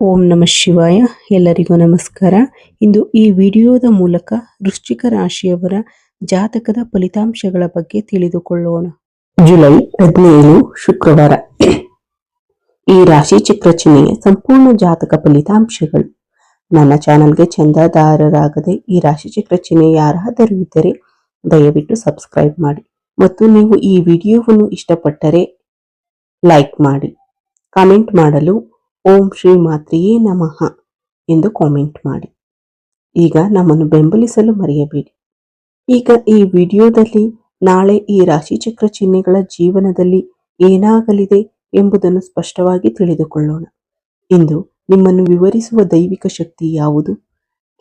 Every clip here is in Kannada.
ಓಂ ನಮಃ ಶಿವಾಯ. ಎಲ್ಲರಿಗೂ ನಮಸ್ಕಾರ. ಇಂದು ಈ ವಿಡಿಯೋದ ಮೂಲಕ ವೃಶ್ಚಿಕ ರಾಶಿಯವರ ಜಾತಕದ ಫಲಿತಾಂಶಗಳ ಬಗ್ಗೆ ತಿಳಿದುಕೊಳ್ಳೋಣ. ಜುಲೈ 17 ಶುಕ್ರವಾರ. ಈ ರಾಶಿ ಚಕ್ರ ಚಿಹ್ನೆಯ ಸಂಪೂರ್ಣ ಜಾತಕ ಫಲಿತಾಂಶಗಳು. ನನ್ನ ಚಾನಲ್ಗೆ ಚಂದಾದಾರರಾಗದೆ ಈ ರಾಶಿ ಚಕ್ರ ಚಿಹ್ನೆ ಯಾರಾದರೂ ಇದ್ದರೆ ದಯವಿಟ್ಟು ಸಬ್ಸ್ಕ್ರೈಬ್ ಮಾಡಿ ಮತ್ತು ನೀವು ಈ ವಿಡಿಯೋವನ್ನು ಇಷ್ಟಪಟ್ಟರೆ ಲೈಕ್ ಮಾಡಿ. ಕಾಮೆಂಟ್ ಮಾಡಲು ಓಂ ಶ್ರೀ ಮಾತ್ರೆಯೇ ನಮಃ ಎಂದು ಕಾಮೆಂಟ್ ಮಾಡಿ. ಈಗ ನಮ್ಮನ್ನು ಬೆಂಬಲಿಸಲು ಮರೆಯಬೇಡಿ. ಈಗ ಈ ವಿಡಿಯೋದಲ್ಲಿ ನಾಳೆ ಈ ರಾಶಿಚಕ್ರ ಚಿಹ್ನೆಗಳ ಜೀವನದಲ್ಲಿ ಏನಾಗಲಿದೆ ಎಂಬುದನ್ನು ಸ್ಪಷ್ಟವಾಗಿ ತಿಳಿದುಕೊಳ್ಳೋಣ. ಇಂದು ನಿಮ್ಮನ್ನು ವಿವರಿಸುವ ದೈವಿಕ ಶಕ್ತಿ ಯಾವುದು,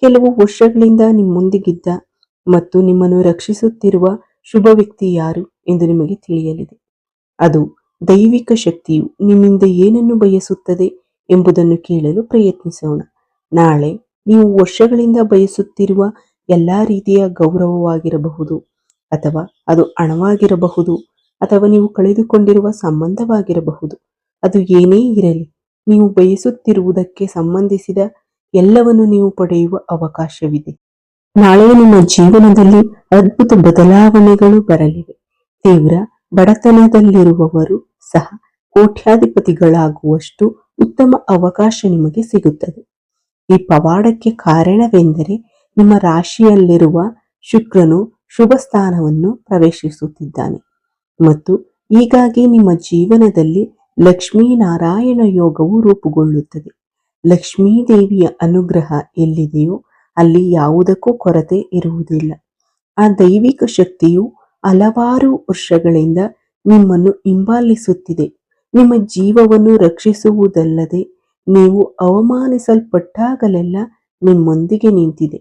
ಕೆಲವು ವರ್ಷಗಳಿಂದ ನಿಮ್ಮೊಂದಿಗಿದ್ದ ಮತ್ತು ನಿಮ್ಮನ್ನು ರಕ್ಷಿಸುತ್ತಿರುವ ಶುಭ ವ್ಯಕ್ತಿ ಯಾರು ಎಂದು ನಿಮಗೆ ತಿಳಿಯಲಿದೆ. ಅದು ದೈವಿಕ ಶಕ್ತಿಯು ನಿಮ್ಮಿಂದ ಏನನ್ನು ಬಯಸುತ್ತದೆ ಎಂಬುದನ್ನು ಕೇಳಲು ಪ್ರಯತ್ನಿಸೋಣ. ನಾಳೆ ನೀವು ವರ್ಷಗಳಿಂದ ಬಯಸುತ್ತಿರುವ ಎಲ್ಲಾ ರೀತಿಯ ಗೌರವವಾಗಿರಬಹುದು, ಅಥವಾ ಅದು ಹಣವಾಗಿರಬಹುದು, ಅಥವಾ ನೀವು ಕಳೆದುಕೊಂಡಿರುವ ಸಂಬಂಧವಾಗಿರಬಹುದು. ಅದು ಏನೇ ಇರಲಿ, ನೀವು ಬಯಸುತ್ತಿರುವುದಕ್ಕೆ ಸಂಬಂಧಿಸಿದ ಎಲ್ಲವನ್ನು ನೀವು ಪಡೆಯುವ ಅವಕಾಶವಿದೆ. ನಾಳೆ ನಿಮ್ಮ ಜೀವನದಲ್ಲಿ ಅದ್ಭುತ ಬದಲಾವಣೆಗಳು ಬರಲಿವೆ. ತೀವ್ರ ಬಡತನದಲ್ಲಿರುವವರು ಸಹ ಕೋಟ್ಯಾಧಿಪತಿಗಳಾಗುವಷ್ಟು ಉತ್ತಮ ಅವಕಾಶ ನಿಮಗೆ ಸಿಗುತ್ತದೆ. ಈ ಪವಾಡಕ್ಕೆ ಕಾರಣವೆಂದರೆ ನಿಮ್ಮ ರಾಶಿಯಲ್ಲಿರುವ ಶುಕ್ರನು ಶುಭ ಸ್ಥಾನವನ್ನು ಪ್ರವೇಶಿಸುತ್ತಿದ್ದಾನೆ ಮತ್ತು ಹೀಗಾಗಿ ನಿಮ್ಮ ಜೀವನದಲ್ಲಿ ಲಕ್ಷ್ಮೀನಾರಾಯಣ ಯೋಗವು ರೂಪುಗೊಳ್ಳುತ್ತದೆ. ಲಕ್ಷ್ಮೀ ದೇವಿಯ ಅನುಗ್ರಹ ಎಲ್ಲಿದೆಯೋ ಅಲ್ಲಿ ಯಾವುದಕ್ಕೂ ಕೊರತೆ ಇರುವುದಿಲ್ಲ. ಆ ದೈವಿಕ ಶಕ್ತಿಯು ಹಲವಾರು ವರ್ಷಗಳಿಂದ ನಿಮ್ಮನ್ನು ಹಿಂಬಾಲಿಸುತ್ತಿದೆ. ನಿಮ್ಮ ಜೀವವನ್ನು ರಕ್ಷಿಸುವುದಲ್ಲದೆ ನೀವು ಅವಮಾನಿಸಲ್ಪಟ್ಟಾಗಲೆಲ್ಲ ನಿಮ್ಮೊಂದಿಗೆ ನಿಂತಿದೆ.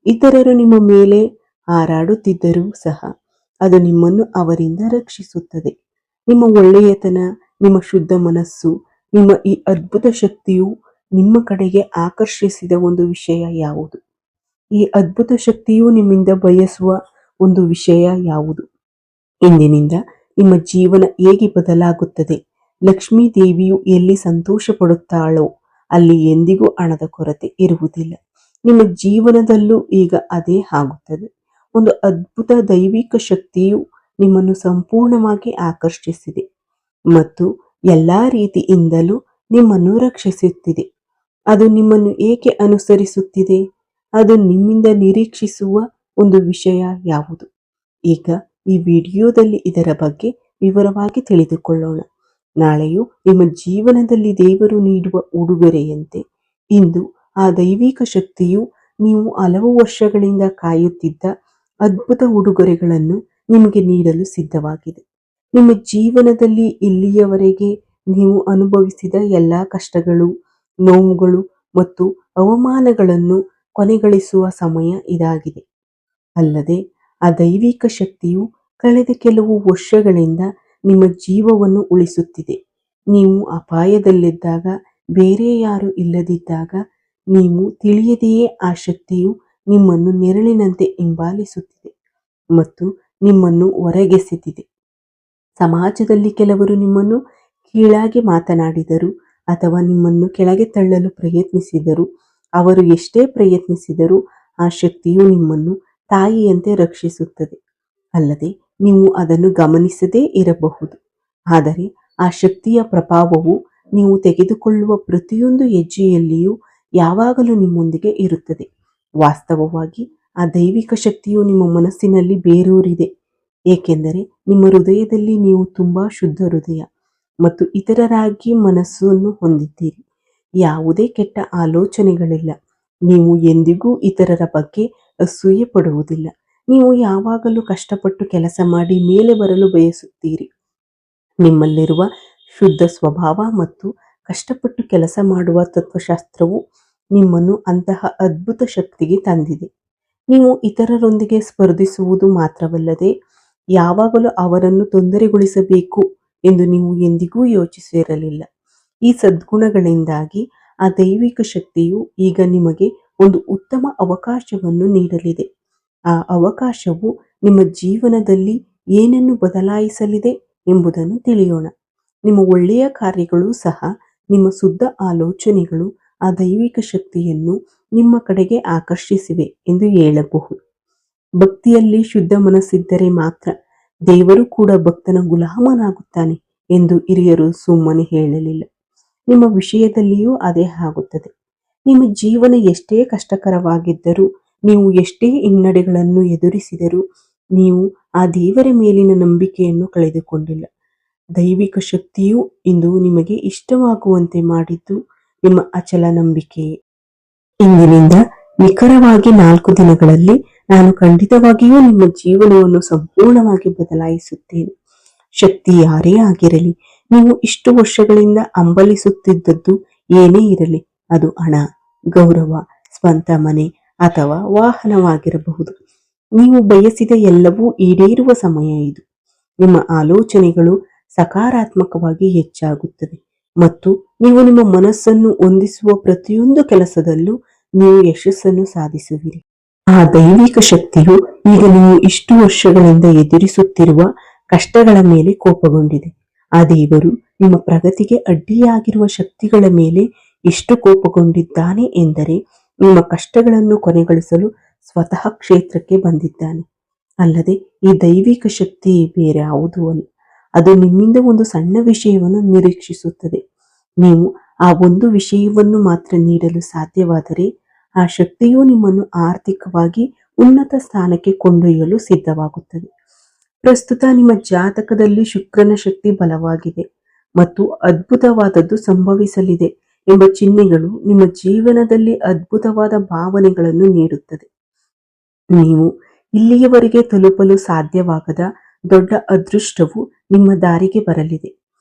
ಇತರರು ನಿಮ್ಮ ಮೇಲೆ ಹಾರಾಡುತ್ತಿದ್ದರೂ ಸಹ ಅದು ನಿಮ್ಮನ್ನು ಅವರಿಂದ ರಕ್ಷಿಸುತ್ತದೆ. ನಿಮ್ಮ ಒಳ್ಳೆಯತನ, ನಿಮ್ಮ ಶುದ್ಧ ಮನಸ್ಸು, ನಿಮ್ಮ ಈ ಅದ್ಭುತ ಶಕ್ತಿಯು ನಿಮ್ಮ ಕಡೆಗೆ ಆಕರ್ಷಿಸಿದ ಒಂದು ವಿಷಯ ಯಾವುದು? ಈ ಅದ್ಭುತ ಶಕ್ತಿಯು ನಿಮ್ಮಿಂದ ಬಯಸುವ ಒಂದು ವಿಷಯ ಯಾವುದು? ಇಂದಿನಿಂದ ನಿಮ್ಮ ಜೀವನ ಹೇಗೆ ಬದಲಾಗುತ್ತದೆ? ಲಕ್ಷ್ಮೀ ದೇವಿಯು ಎಲ್ಲಿ ಸಂತೋಷ ಪಡುತ್ತಾಳೋ ಅಲ್ಲಿ ಎಂದಿಗೂ ಹಣದ ಕೊರತೆ ಇರುವುದಿಲ್ಲ. ನಿಮ್ಮ ಜೀವನದಲ್ಲೂ ಈಗ ಅದೇ ಆಗುತ್ತದೆ. ಒಂದು ಅದ್ಭುತ ದೈವಿಕ ಶಕ್ತಿಯು ನಿಮ್ಮನ್ನು ಸಂಪೂರ್ಣವಾಗಿ ಆಕರ್ಷಿಸಿದೆ ಮತ್ತು ಎಲ್ಲಾ ರೀತಿಯಿಂದಲೂ ನಿಮ್ಮನ್ನು ರಕ್ಷಿಸುತ್ತಿದೆ. ಅದು ನಿಮ್ಮನ್ನು ಏಕೆ ಅನುಸರಿಸುತ್ತಿದೆ? ಅದು ನಿಮ್ಮಿಂದ ನಿರೀಕ್ಷಿಸುವ ಒಂದು ವಿಷಯ ಯಾವುದು? ಈಗ ಈ ವಿಡಿಯೋದಲ್ಲಿ ಇದರ ಬಗ್ಗೆ ವಿವರವಾಗಿ ತಿಳಿದುಕೊಳ್ಳೋಣ. ನಾಳೆಯು ನಿಮ್ಮ ಜೀವನದಲ್ಲಿ ದೇವರು ನೀಡುವ ಉಡುಗೊರೆಯಂತೆ ಇಂದು ಆ ದೈವಿಕ ಶಕ್ತಿಯು ನೀವು ಹಲವು ವರ್ಷಗಳಿಂದ ಕಾಯುತ್ತಿದ್ದ ಅದ್ಭುತ ಉಡುಗೊರೆಗಳನ್ನು ನಿಮಗೆ ನೀಡಲು ಸಿದ್ಧವಾಗಿದೆ. ನಿಮ್ಮ ಜೀವನದಲ್ಲಿ ಇಲ್ಲಿಯವರೆಗೆ ನೀವು ಅನುಭವಿಸಿದ ಎಲ್ಲಾ ಕಷ್ಟಗಳು, ನೋವುಗಳು ಮತ್ತು ಅವಮಾನಗಳನ್ನು ಕೊನೆಗಳಿಸುವ ಸಮಯ ಇದಾಗಿದೆ. ಅಲ್ಲದೆ ಆ ದೈವಿಕ ಶಕ್ತಿಯು ಕಳೆದ ಕೆಲವು ವರ್ಷಗಳಿಂದ ನಿಮ್ಮ ಜೀವವನ್ನು ಉಳಿಸುತ್ತಿದೆ. ನೀವು ಅಪಾಯದಲ್ಲಿದ್ದಾಗ, ಬೇರೆ ಯಾರು ಇಲ್ಲದಿದ್ದಾಗ, ನೀವು ತಿಳಿಯದೆಯೇ ಆ ಶಕ್ತಿಯು ನಿಮ್ಮನ್ನು ನೆರಳಿನಂತೆ ಹಿಂಬಾಲಿಸುತ್ತಿದೆ ಮತ್ತು ನಿಮ್ಮನ್ನು ಹೊರಗೆಸೆದಿದೆ. ಸಮಾಜದಲ್ಲಿ ಕೆಲವರು ನಿಮ್ಮನ್ನು ಕೀಳಾಗಿ ಮಾತನಾಡಿದರು ಅಥವಾ ನಿಮ್ಮನ್ನು ಕೆಳಗೆ ತಳ್ಳಲು ಪ್ರಯತ್ನಿಸಿದರು. ಅವರು ಎಷ್ಟೇ ಪ್ರಯತ್ನಿಸಿದರೂ ಆ ಶಕ್ತಿಯು ನಿಮ್ಮನ್ನು ತಾಯಿಯಂತೆ ರಕ್ಷಿಸುತ್ತದೆ. ಅಲ್ಲದೆ ನೀವು ಅದನ್ನು ಗಮನಿಸದೇ ಇರಬಹುದು, ಆದರೆ ಆ ಶಕ್ತಿಯ ಪ್ರಭಾವವು ನೀವು ತೆಗೆದುಕೊಳ್ಳುವ ಪ್ರತಿಯೊಂದು ಹೆಜ್ಜೆಯಲ್ಲಿಯೂ ಯಾವಾಗಲೂ ನಿಮ್ಮೊಂದಿಗೆ ಇರುತ್ತದೆ. ವಾಸ್ತವವಾಗಿ ಆ ದೈವಿಕ ಶಕ್ತಿಯು ನಿಮ್ಮ ಮನಸ್ಸಿನಲ್ಲಿ ಬೇರೂರಿದೆ, ಏಕೆಂದರೆ ನಿಮ್ಮ ಹೃದಯದಲ್ಲಿ ನೀವು ತುಂಬಾ ಶುದ್ಧ ಹೃದಯ ಮತ್ತು ಇತರರಾಗಿ ಮನಸ್ಸನ್ನು ಹೊಂದಿದ್ದೀರಿ. ಯಾವುದೇ ಕೆಟ್ಟ ಆಲೋಚನೆಗಳಿಲ್ಲ. ನೀವು ಎಂದಿಗೂ ಇತರರ ಬಗ್ಗೆ ಅಸೂಯೆ ಪಡುವುದಿಲ್ಲ. ನೀವು ಯಾವಾಗಲೂ ಕಷ್ಟಪಟ್ಟು ಕೆಲಸ ಮಾಡಿ ಮೇಲೆ ಬರಲು ಬಯಸುತ್ತೀರಿ. ನಿಮ್ಮಲ್ಲಿರುವ ಶುದ್ಧ ಸ್ವಭಾವ ಮತ್ತು ಕಷ್ಟಪಟ್ಟು ಕೆಲಸ ಮಾಡುವ ತತ್ವಶಾಸ್ತ್ರವು ನಿಮ್ಮನ್ನು ಅಂತಹ ಅದ್ಭುತ ಶಕ್ತಿಗೆ ತಂದಿದೆ. ನೀವು ಇತರರೊಂದಿಗೆ ಸ್ಪರ್ಧಿಸುವುದು ಮಾತ್ರವಲ್ಲದೆ ಯಾವಾಗಲೂ ಅವರನ್ನು ತೊಂದರೆಗೊಳಿಸಬೇಕು ಎಂದು ನೀವು ಎಂದಿಗೂ ಯೋಚಿಸಿರಲಿಲ್ಲ. ಈ ಸದ್ಗುಣಗಳಿಂದಾಗಿ ಆ ದೈವಿಕ ಶಕ್ತಿಯು ಈಗ ನಿಮಗೆ ಒಂದು ಉತ್ತಮ ಅವಕಾಶವನ್ನು ನೀಡಲಿದೆ. ಆ ಅವಕಾಶವು ನಿಮ್ಮ ಜೀವನದಲ್ಲಿ ಏನನ್ನು ಬದಲಾಯಿಸಲಿದೆ ಎಂಬುದನ್ನು ತಿಳಿಯೋಣ. ನಿಮ್ಮ ಒಳ್ಳೆಯ ಕಾರ್ಯಗಳು ಸಹ, ನಿಮ್ಮ ಶುದ್ಧ ಆಲೋಚನೆಗಳು ಆ ದೈವಿಕ ಶಕ್ತಿಯನ್ನು ನಿಮ್ಮ ಕಡೆಗೆ ಆಕರ್ಷಿಸಿವೆ ಎಂದು ಹೇಳಬಹುದು. ಭಕ್ತಿಯಲ್ಲಿ ಶುದ್ಧ ಮನಸ್ಸಿದ್ದರೆ ಮಾತ್ರ ದೇವರು ಕೂಡ ಭಕ್ತನ ಗುಲಾಮನಾಗುತ್ತಾನೆ ಎಂದು ಹಿರಿಯರು ಸುಮ್ಮನೆ ಹೇಳಲಿಲ್ಲ. ನಿಮ್ಮ ವಿಷಯದಲ್ಲಿಯೂ ಅದೇ ಆಗುತ್ತದೆ. ನಿಮ್ಮ ಜೀವನ ಎಷ್ಟೇ ಕಷ್ಟಕರವಾಗಿದ್ದರೂ, ನೀವು ಎಷ್ಟೇ ಹಿನ್ನಡೆಗಳನ್ನು ಎದುರಿಸಿದರೂ, ನೀವು ಆ ದೇವರ ಮೇಲಿನ ನಂಬಿಕೆಯನ್ನು ಕಳೆದುಕೊಂಡಿಲ್ಲ. ದೈವಿಕ ಶಕ್ತಿಯು ಇಂದು ನಿಮಗೆ ಇಷ್ಟವಾಗುವಂತೆ ಮಾಡಿದ್ದು ನಿಮ್ಮ ಅಚಲ ನಂಬಿಕೆಯೇ. ಇಂದಿನಿಂದ ನಿಖರವಾಗಿ 4 ದಿನಗಳಲ್ಲಿ ನಾನು ಖಂಡಿತವಾಗಿಯೂ ನಿಮ್ಮ ಜೀವನವನ್ನು ಸಂಪೂರ್ಣವಾಗಿ ಬದಲಾಯಿಸುತ್ತೇನೆ. ಶಕ್ತಿ ಯಾರೇ ಆಗಿರಲಿ, ನೀವು ಇಷ್ಟು ವರ್ಷಗಳಿಂದ ಹಂಬಲಿಸುತ್ತಿದ್ದದ್ದು ಏನೇ ಇರಲಿ, ಅದು ಹಣ, ಗೌರವ, ಸ್ವಂತ ಮನೆ ಅಥವಾ ವಾಹನವಾಗಿರಬಹುದು. ನೀವು ಬಯಸಿದ ಎಲ್ಲವೂ ಈಡೇರುವ ಸಮಯ ಇದು. ನಿಮ್ಮ ಆಲೋಚನೆಗಳು ಸಕಾರಾತ್ಮಕವಾಗಿ ಹೆಚ್ಚಾಗುತ್ತವೆ ಮತ್ತು ನೀವು ನಿಮ್ಮ ಮನಸ್ಸನ್ನು ಹೊಂದಿಸುವ ಪ್ರತಿಯೊಂದು ಕೆಲಸದಲ್ಲೂ ನೀವು ಯಶಸ್ಸನ್ನು ಸಾಧಿಸುವಿರಿ. ಆ ದೈವಿಕ ಶಕ್ತಿಯು ಈಗ ನೀವು ಇಷ್ಟು ವರ್ಷಗಳಿಂದ ಎದುರಿಸುತ್ತಿರುವ ಕಷ್ಟಗಳ ಮೇಲೆ ಕೋಪಗೊಂಡಿದೆ. ಆ ದೇವರು ನಿಮ್ಮ ಪ್ರಗತಿಗೆ ಅಡ್ಡಿಯಾಗಿರುವ ಶಕ್ತಿಗಳ ಮೇಲೆ ಎಷ್ಟು ಕೋಪಗೊಂಡಿದ್ದಾನೆ ಎಂದರೆ, ನಿಮ್ಮ ಕಷ್ಟಗಳನ್ನು ಕೊನೆಗೊಳಿಸಲು ಸ್ವತಃ ಕ್ಷೇತ್ರಕ್ಕೆ ಬಂದಿದ್ದಾನೆ. ಅಲ್ಲದೆ ಈ ದೈವಿಕ ಶಕ್ತಿ ಬೇರೆ ಯಾವುದೂ ಅಲ್ಲ. ಅದು ನಿಮ್ಮಿಂದ ಒಂದು ಸಣ್ಣ ವಿಷಯವನ್ನು ನಿರೀಕ್ಷಿಸುತ್ತದೆ. ನೀವು ಆ ಒಂದು ವಿಷಯವನ್ನು ಮಾತ್ರ ನೀಡಲು ಸಾಧ್ಯವಾದರೆ, ಆ ಶಕ್ತಿಯು ನಿಮ್ಮನ್ನು ಆರ್ಥಿಕವಾಗಿ ಉನ್ನತ ಸ್ಥಾನಕ್ಕೆ ಕೊಂಡೊಯ್ಯಲು ಸಿದ್ಧವಾಗುತ್ತದೆ. ಪ್ರಸ್ತುತ ನಿಮ್ಮ ಜಾತಕದಲ್ಲಿ ಶುಕ್ರನ ಶಕ್ತಿ ಬಲವಾಗಿದೆ ಮತ್ತು ಅದ್ಭುತವಾದದ್ದು ಸಂಭವಿಸಲಿದೆ ಎಂಬ ಚಿಹ್ನೆಗಳು ನಿಮ್ಮ ಜೀವನದಲ್ಲಿ ಅದ್ಭುತವಾದ ಭಾವನೆಗಳನ್ನು ನೀಡುತ್ತದೆ. ನೀವು ಇಲ್ಲಿಯವರೆಗೆ ತಲುಪಲು ಸಾಧ್ಯವಾಗದ ದೊಡ್ಡ ಅದೃಷ್ಟವು ನಿಮ್ಮ ದಾರಿಗೆ ಬರಲಿದೆ.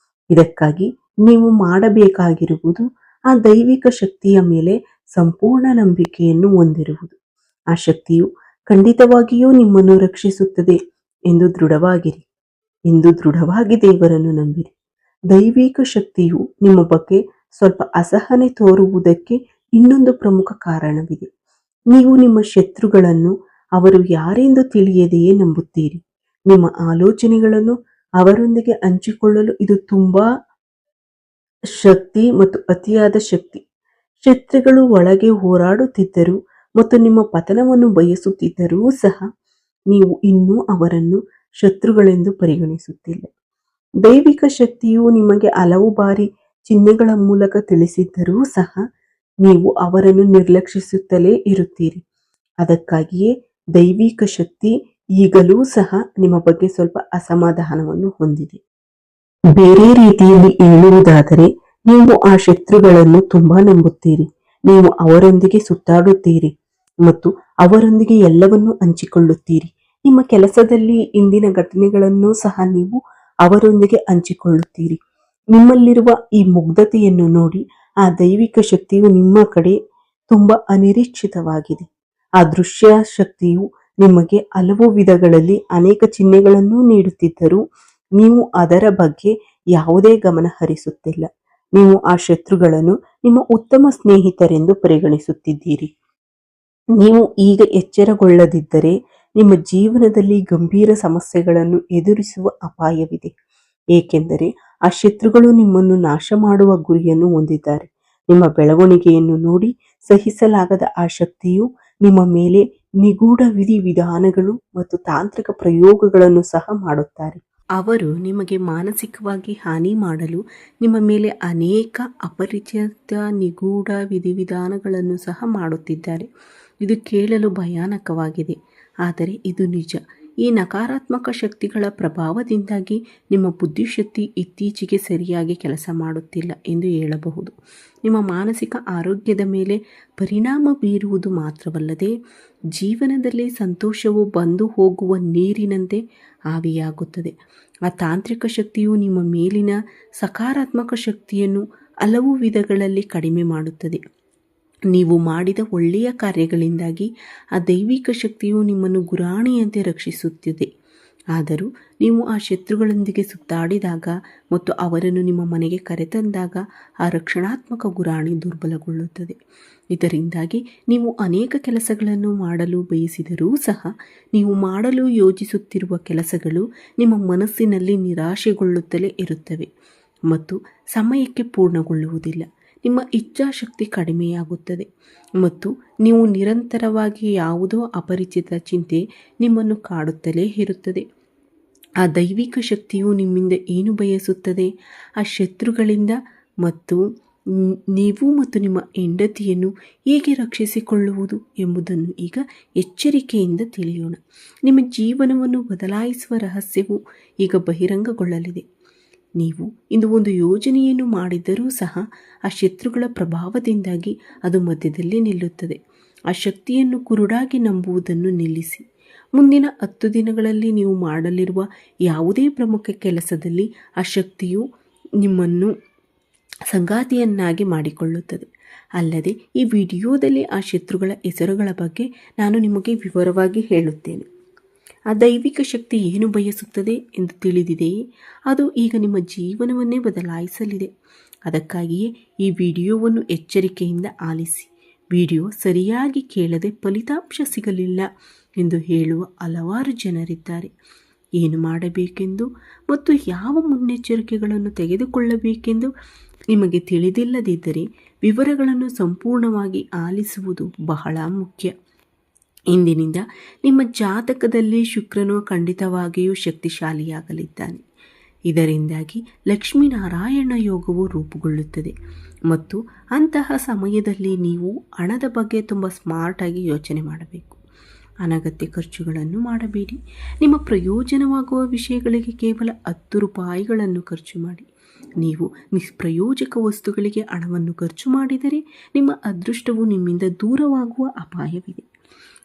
ಇದಕ್ಕಾಗಿ ನೀವು ಮಾಡಬೇಕಾಗಿರುವುದು ಆ ದೈವಿಕ ಶಕ್ತಿಯ ಮೇಲೆ ಸಂಪೂರ್ಣ ನಂಬಿಕೆಯನ್ನು ಹೊಂದಿರುವುದು. ಆ ಶಕ್ತಿಯು ಖಂಡಿತವಾಗಿಯೂ ನಿಮ್ಮನ್ನು ರಕ್ಷಿಸುತ್ತದೆ ಎಂದು ದೃಢವಾಗಿರಿ. ಎಂದು ದೃಢವಾಗಿ ದೇವರನ್ನು ನಂಬಿರಿ. ದೈವಿಕ ಶಕ್ತಿಯು ನಿಮ್ಮ ಬಗ್ಗೆ ಸ್ವಲ್ಪ ಅಸಹನೆ ತೋರುವುದಕ್ಕೆ ಇನ್ನೊಂದು ಪ್ರಮುಖ ಕಾರಣವಿದೆ. ನೀವು ನಿಮ್ಮ ಶತ್ರುಗಳನ್ನು ಅವರು ಯಾರೆಂದು ತಿಳಿಯದೆಯೇ ನಂಬುತ್ತೀರಿ. ನಿಮ್ಮ ಆಲೋಚನೆಗಳನ್ನು ಅವರೊಂದಿಗೆ ಹಂಚಿಕೊಳ್ಳಲು ಇದು ತುಂಬಾ ಶಕ್ತಿ ಮತ್ತು ಅತಿಯಾದ ಶಕ್ತಿ. ಶತ್ರುಗಳು ಒಳಗೆ ಹೋರಾಡುತ್ತಿದ್ದರೂ ಮತ್ತು ನಿಮ್ಮ ಪತನವನ್ನು ಬಯಸುತ್ತಿದ್ದರೂ ಸಹ ನೀವು ಇನ್ನೂ ಅವರನ್ನು ಶತ್ರುಗಳೆಂದು ಪರಿಗಣಿಸುತ್ತಿಲ್ಲ. ದೈವಿಕ ಶಕ್ತಿಯು ನಿಮಗೆ ಹಲವು ಬಾರಿ ಚಿಹ್ನೆಗಳ ಮೂಲಕ ತಿಳಿಸಿದ್ದರೂ ಸಹ ನೀವು ಅವರನ್ನು ನಿರ್ಲಕ್ಷಿಸುತ್ತಲೇ ಇರುತ್ತೀರಿ. ಅದಕ್ಕಾಗಿಯೇ ದೈವಿಕ ಶಕ್ತಿ ಈಗಲೂ ಸಹ ನಿಮ್ಮ ಬಗ್ಗೆ ಸ್ವಲ್ಪ ಅಸಮಾಧಾನವನ್ನು ಹೊಂದಿದೆ. ಬೇರೆ ರೀತಿಯಲ್ಲಿ ಹೇಳುವುದಾದರೆ, ನೀವು ಆ ಶತ್ರುಗಳನ್ನು ತುಂಬಾ ನಂಬುತ್ತೀರಿ. ನೀವು ಅವರೊಂದಿಗೆ ಸುತ್ತಾಡುತ್ತೀರಿ ಮತ್ತು ಅವರೊಂದಿಗೆ ಎಲ್ಲವನ್ನೂ ಹಂಚಿಕೊಳ್ಳುತ್ತೀರಿ. ನಿಮ್ಮ ಕೆಲಸದಲ್ಲಿ ಇಂದಿನ ಘಟನೆಗಳನ್ನು ಸಹ ನೀವು ಅವರೊಂದಿಗೆ ಹಂಚಿಕೊಳ್ಳುತ್ತೀರಿ. ನಿಮ್ಮಲ್ಲಿರುವ ಈ ಮುಗ್ಧತೆಯನ್ನು ನೋಡಿ ಆ ದೈವಿಕ ಶಕ್ತಿಯು ನಿಮ್ಮ ಕಡೆ ತುಂಬಾ ಅನಿರೀಕ್ಷಿತವಾಗಿದೆ. ಆ ದೃಶ್ಯ ಶಕ್ತಿಯು ನಿಮಗೆ ಹಲವು ವಿಧಗಳಲ್ಲಿ ಅನೇಕ ಚಿಹ್ನೆಗಳನ್ನು ನೀಡುತ್ತಿದ್ದರೂ ನೀವು ಅದರ ಬಗ್ಗೆ ಯಾವುದೇ ಗಮನ ಹರಿಸುತ್ತಿಲ್ಲ. ನೀವು ಆ ಶತ್ರುಗಳನ್ನು ನಿಮ್ಮ ಉತ್ತಮ ಸ್ನೇಹಿತರೆಂದು ಪರಿಗಣಿಸುತ್ತಿದ್ದೀರಿ. ನೀವು ಈಗ ಎಚ್ಚರಗೊಳ್ಳದಿದ್ದರೆ ನಿಮ್ಮ ಜೀವನದಲ್ಲಿ ಗಂಭೀರ ಸಮಸ್ಯೆಗಳನ್ನು ಎದುರಿಸುವ ಅಪಾಯವಿದೆ. ಏಕೆಂದರೆ ಆ ಶತ್ರುಗಳು ನಿಮ್ಮನ್ನು ನಾಶ ಮಾಡುವ ಗುರಿಯನ್ನು ಹೊಂದಿದ್ದಾರೆ. ನಿಮ್ಮ ಬೆಳವಣಿಗೆಯನ್ನು ನೋಡಿ ಸಹಿಸಲಾಗದ ಆ ಶಕ್ತಿಯು ನಿಮ್ಮ ಮೇಲೆ ನಿಗೂಢ ವಿಧಾನಗಳು ಮತ್ತು ತಾಂತ್ರಿಕ ಪ್ರಯೋಗಗಳನ್ನು ಸಹ ಮಾಡುತ್ತಾರೆ. ಅವರು ನಿಮಗೆ ಮಾನಸಿಕವಾಗಿ ಹಾನಿ ಮಾಡಲು ನಿಮ್ಮ ಮೇಲೆ ಅನೇಕ ಅಪರಿಚಿತ ನಿಗೂಢ ವಿಧಿವಿಧಾನಗಳನ್ನು ಸಹ ಮಾಡುತ್ತಿದ್ದಾರೆ. ಇದು ಕೇಳಲು ಭಯಾನಕವಾಗಿದೆ, ಆದರೆ ಇದು ನಿಜ. ಈ ನಕಾರಾತ್ಮಕ ಶಕ್ತಿಗಳ ಪ್ರಭಾವದಿಂದಾಗಿ ನಿಮ್ಮ ಬುದ್ಧಿಶಕ್ತಿ ಇತ್ತೀಚೆಗೆ ಸರಿಯಾಗಿ ಕೆಲಸ ಮಾಡುತ್ತಿಲ್ಲ ಎಂದು ಹೇಳಬಹುದು. ನಿಮ್ಮ ಮಾನಸಿಕ ಆರೋಗ್ಯದ ಮೇಲೆ ಪರಿಣಾಮ ಬೀರುವುದು ಮಾತ್ರವಲ್ಲದೆ, ಜೀವನದಲ್ಲಿ ಸಂತೋಷವು ಬಂದು ಹೋಗುವ ನೀರಿನಂತೆ ಆವಿಯಾಗುತ್ತದೆ. ಆ ತಾಂತ್ರಿಕ ಶಕ್ತಿಯು ನಿಮ್ಮ ಮೇಲಿನ ಸಕಾರಾತ್ಮಕ ಶಕ್ತಿಯನ್ನು ಹಲವು ವಿಧಗಳಲ್ಲಿ ಕಡಿಮೆ ಮಾಡುತ್ತದೆ. ನೀವು ಮಾಡಿದ ಒಳ್ಳೆಯ ಕಾರ್ಯಗಳಿಂದಾಗಿ ಆ ದೈವಿಕ ಶಕ್ತಿಯು ನಿಮ್ಮನ್ನು ಗುರಾಣಿಯಂತೆ ರಕ್ಷಿಸುತ್ತಿದೆ. ಆದರೂ ನೀವು ಆ ಶತ್ರುಗಳೊಂದಿಗೆ ಸುತ್ತಾಡಿದಾಗ ಮತ್ತು ಅವರನ್ನು ನಿಮ್ಮ ಮನೆಗೆ ಕರೆತಂದಾಗ ಆ ರಕ್ಷಣಾತ್ಮಕ ಗುರಾಣಿ ದುರ್ಬಲಗೊಳ್ಳುತ್ತದೆ. ಇದರಿಂದಾಗಿ ನೀವು ಅನೇಕ ಕೆಲಸಗಳನ್ನು ಮಾಡಲು ಬಯಸಿದರೂ ಸಹ ನೀವು ಮಾಡಲು ಯೋಜಿಸುತ್ತಿರುವ ಕೆಲಸಗಳು ನಿಮ್ಮ ಮನಸ್ಸಿನಲ್ಲಿ ನಿರಾಶೆಗೊಳ್ಳುತ್ತಲೇ ಇರುತ್ತವೆ ಮತ್ತು ಸಮಯಕ್ಕೆ ಪೂರ್ಣಗೊಳ್ಳುವುದಿಲ್ಲ. ನಿಮ್ಮ ಇಚ್ಛಾಶಕ್ತಿ ಕಡಿಮೆಯಾಗುತ್ತದೆ ಮತ್ತು ನೀವು ನಿರಂತರವಾಗಿ ಯಾವುದೋ ಅಪರಿಚಿತ ಚಿಂತೆ ನಿಮ್ಮನ್ನು ಕಾಡುತ್ತಲೇ ಇರುತ್ತದೆ. ಆ ದೈವಿಕ ಶಕ್ತಿಯು ನಿಮ್ಮಿಂದ ಏನು ಬಯಸುತ್ತದೆ? ಆ ಶತ್ರುಗಳಿಂದ ಮತ್ತು ನೀವು ಮತ್ತು ನಿಮ್ಮ ಹೆಂಡತಿಯನ್ನು ಹೇಗೆ ರಕ್ಷಿಸಿಕೊಳ್ಳುವುದು ಎಂಬುದನ್ನು ಈಗ ಎಚ್ಚರಿಕೆಯಿಂದ ತಿಳಿಯೋಣ. ನಿಮ್ಮ ಜೀವನವನ್ನು ಬದಲಾಯಿಸುವ ರಹಸ್ಯವು ಈಗ ಬಹಿರಂಗಗೊಳ್ಳಲಿದೆ. ನೀವು ಇಂದು ಒಂದು ಯೋಜನೆಯನ್ನು ಮಾಡಿದರೂ ಸಹ ಆ ಶತ್ರುಗಳ ಪ್ರಭಾವದಿಂದಾಗಿ ಅದು ಮಧ್ಯದಲ್ಲಿ ನಿಲ್ಲುತ್ತದೆ. ಆ ಶಕ್ತಿಯನ್ನು ಕುರುಡಾಗಿ ನಂಬುವುದನ್ನು ನಿಲ್ಲಿಸಿ. ಮುಂದಿನ 10 ದಿನಗಳಲ್ಲಿ ನೀವು ಮಾಡಲಿರುವ ಯಾವುದೇ ಪ್ರಮುಖ ಕೆಲಸದಲ್ಲಿ ಆ ಶಕ್ತಿಯು ನಿಮ್ಮನ್ನು ಸಂಗಾತಿಯನ್ನಾಗಿ ಮಾಡಿಕೊಳ್ಳುತ್ತದೆ. ಅಲ್ಲದೆ ಈ ವಿಡಿಯೋದಲ್ಲಿ ಆ ಶತ್ರುಗಳ ಹೆಸರುಗಳ ಬಗ್ಗೆ ನಾನು ನಿಮಗೆ ವಿವರವಾಗಿ ಹೇಳುತ್ತೇನೆ. ಆ ದೈವಿಕ ಶಕ್ತಿ ಏನು ಬಯಸುತ್ತದೆ ಎಂದು ತಿಳಿದಿದೆಯೇ? ಅದು ಈಗ ನಿಮ್ಮ ಜೀವನವನ್ನೇ ಬದಲಾಯಿಸಲಿದೆ. ಅದಕ್ಕಾಗಿಯೇ ಈ ವಿಡಿಯೋವನ್ನು ಎಚ್ಚರಿಕೆಯಿಂದ ಆಲಿಸಿ. ವಿಡಿಯೋ ಸರಿಯಾಗಿ ಕೇಳದೆ ಫಲಿತಾಂಶ ಸಿಗಲಿಲ್ಲ ಎಂದು ಹೇಳುವ ಹಲವಾರು ಜನರಿದ್ದಾರೆ. ಏನು ಮಾಡಬೇಕೆಂದು ಮತ್ತು ಯಾವ ಮುನ್ನೆಚ್ಚರಿಕೆಗಳನ್ನು ತೆಗೆದುಕೊಳ್ಳಬೇಕೆಂದು ನಿಮಗೆ ತಿಳಿದಿಲ್ಲದಿದ್ದರೆ ವಿವರಗಳನ್ನು ಸಂಪೂರ್ಣವಾಗಿ ಆಲಿಸುವುದು ಬಹಳ ಮುಖ್ಯ. ಇಂದಿನಿಂದ ನಿಮ್ಮ ಜಾತಕದಲ್ಲಿ ಶುಕ್ರನು ಖಂಡಿತವಾಗಿಯೂ ಶಕ್ತಿಶಾಲಿಯಾಗಲಿದ್ದಾನೆ. ಇದರಿಂದಾಗಿ ಲಕ್ಷ್ಮೀನಾರಾಯಣ ಯೋಗವು ರೂಪುಗೊಳ್ಳುತ್ತದೆ ಮತ್ತು ಅಂತಹ ಸಮಯದಲ್ಲಿ ನೀವು ಹಣದ ಬಗ್ಗೆ ತುಂಬ ಸ್ಮಾರ್ಟಾಗಿ ಯೋಚನೆ ಮಾಡಬೇಕು. ಅನಗತ್ಯ ಖರ್ಚುಗಳನ್ನು ಮಾಡಬೇಡಿ. ನಿಮ್ಮ ಪ್ರಯೋಜನವಾಗುವ ವಿಷಯಗಳಿಗೆ ಕೇವಲ 10 ರೂಪಾಯಿಗಳನ್ನು ಖರ್ಚು ಮಾಡಿ. ನೀವು ನಿಷ್ಪ್ರಯೋಜಕ ವಸ್ತುಗಳಿಗೆ ಹಣವನ್ನು ಖರ್ಚು ಮಾಡಿದರೆ ನಿಮ್ಮ ಅದೃಷ್ಟವು ನಿಮ್ಮಿಂದ ದೂರವಾಗುವ ಅಪಾಯವಿದೆ.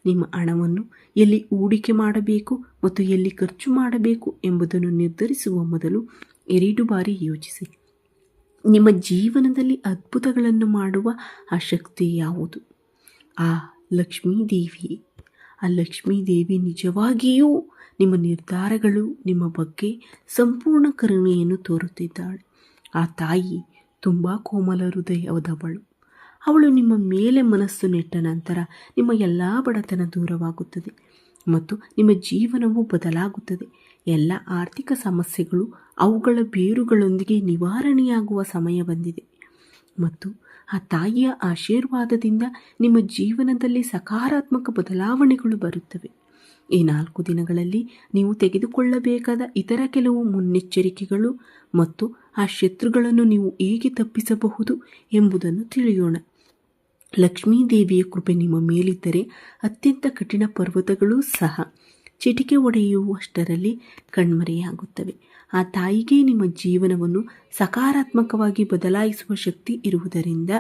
ನಿಮ್ಮ ಹಣವನ್ನು ಎಲ್ಲಿ ಹೂಡಿಕೆ ಮಾಡಬೇಕು ಮತ್ತು ಎಲ್ಲಿ ಖರ್ಚು ಮಾಡಬೇಕು ಎಂಬುದನ್ನು ನಿರ್ಧರಿಸುವ ಮೊದಲು 2 ಬಾರಿ ಯೋಚಿಸಿ. ನಿಮ್ಮ ಜೀವನದಲ್ಲಿ ಅದ್ಭುತಗಳನ್ನು ಮಾಡುವ ಆ ಶಕ್ತಿ ಯಾವುದು? ಆ ಲಕ್ಷ್ಮೀದೇವಿ. ಆ ಲಕ್ಷ್ಮೀದೇವಿ ನಿಜವಾಗಿಯೂ ನಿಮ್ಮ ನಿರ್ಧಾರಗಳು ನಿಮ್ಮ ಬಗ್ಗೆ ಸಂಪೂರ್ಣ ಕರುಣೆಯನ್ನು ತೋರುತ್ತಿದ್ದಾಳೆ. ಆ ತಾಯಿ ತುಂಬ ಕೋಮಲ ಹೃದಯದವಳು. ಅವಳು ನಿಮ್ಮ ಮೇಲೆ ಮನಸ್ಸು ನೆಟ್ಟ ನಂತರ ನಿಮ್ಮ ಎಲ್ಲ ಬಡತನ ದೂರವಾಗುತ್ತದೆ ಮತ್ತು ನಿಮ್ಮ ಜೀವನವು ಬದಲಾಗುತ್ತದೆ. ಎಲ್ಲ ಆರ್ಥಿಕ ಸಮಸ್ಯೆಗಳು ಅವುಗಳ ಬೇರುಗಳೊಂದಿಗೆ ನಿವಾರಣೆಯಾಗುವ ಸಮಯ ಬಂದಿದೆ ಮತ್ತು ಆ ತಾಯಿಯ ಆಶೀರ್ವಾದದಿಂದ ನಿಮ್ಮ ಜೀವನದಲ್ಲಿ ಸಕಾರಾತ್ಮಕ ಬದಲಾವಣೆಗಳು ಬರುತ್ತವೆ. ಈ 4 ದಿನಗಳಲ್ಲಿ ನೀವು ತೆಗೆದುಕೊಳ್ಳಬೇಕಾದ ಇತರ ಕೆಲವು ಮುನ್ನೆಚ್ಚರಿಕೆಗಳು ಮತ್ತು ಆ ಶತ್ರುಗಳನ್ನು ನೀವು ಹೇಗೆ ತಪ್ಪಿಸಬಹುದು ಎಂಬುದನ್ನು ತಿಳಿಯೋಣ. ಲಕ್ಷ್ಮೀದೇವಿಯ ಕೃಪೆ ನಿಮ್ಮ ಮೇಲಿದ್ದರೆ ಅತ್ಯಂತ ಕಠಿಣ ಪರ್ವತಗಳೂ ಸಹ ಚಿಟಿಕೆ ಹೊಡೆಯುವಷ್ಟರಲ್ಲಿ ಕಣ್ಮರೆಯಾಗುತ್ತವೆ. ಆ ತಾಯಿಗೆ ನಿಮ್ಮ ಜೀವನವನ್ನು ಸಕಾರಾತ್ಮಕವಾಗಿ ಬದಲಾಯಿಸುವ ಶಕ್ತಿ ಇರುವುದರಿಂದ